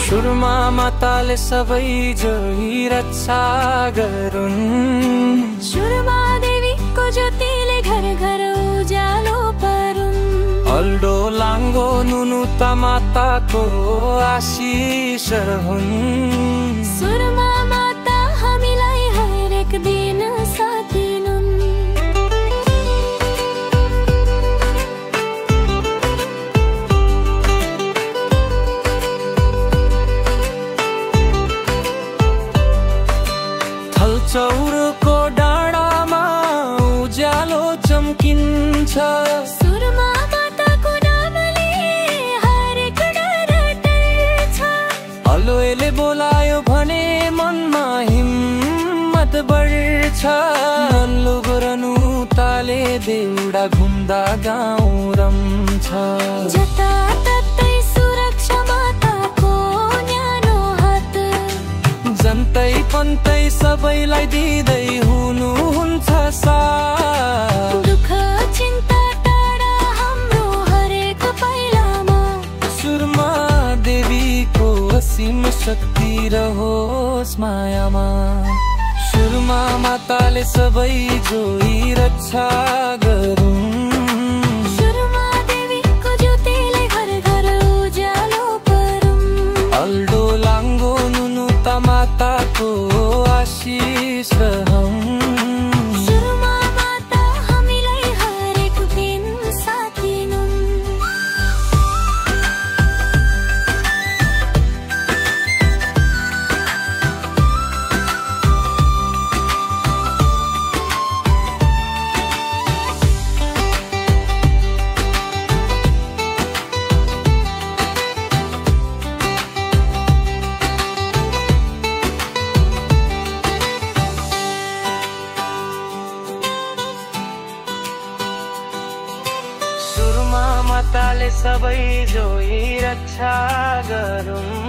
सुरमा माताले सबै जोई रक्षा गरून्। सुरमा देवीको ज्योतिले घर घर उज्यालो पारुन्। अल्डो लाङ्गो नुनु त माताको आशिष हुन्। सुरमा माता हामीलाई हरेक दिन साथ दिनुन्। थलचौरको डाँडामा उज्यालो चम्किन्छ। सुरमा माताको नामले हरेक डर टल्छ। अलोयले बोलायो भने मनमा हिम्मत बढ्छ। नल्लो गोरनु ताले देउडा घुम्दा गाउँ रम्छ। जताततै सुरक्षा माताको न्यानो हात। जन्तै पन्तै सबैलाई दिँदै हुनुहुन्छ साथ। दुःख चिन्ता टाढा हाम्रो हरेक पाइलामा। सुरमा देवीको असीम शक्ति रहोस् मायामा। सुरमा माताले सबै जोई रक्षा गरून्। सुरमा देवीको ज्योतिले घर घर उज्यालो पारुन्। अल्डो लाङ्गो नुनु त माताको आशिष रहौँ। सुरमा माता हामीलाई हरेक दिन साथ दिनुन्। सुरमा माताले सबै जोई रक्षा गरून्।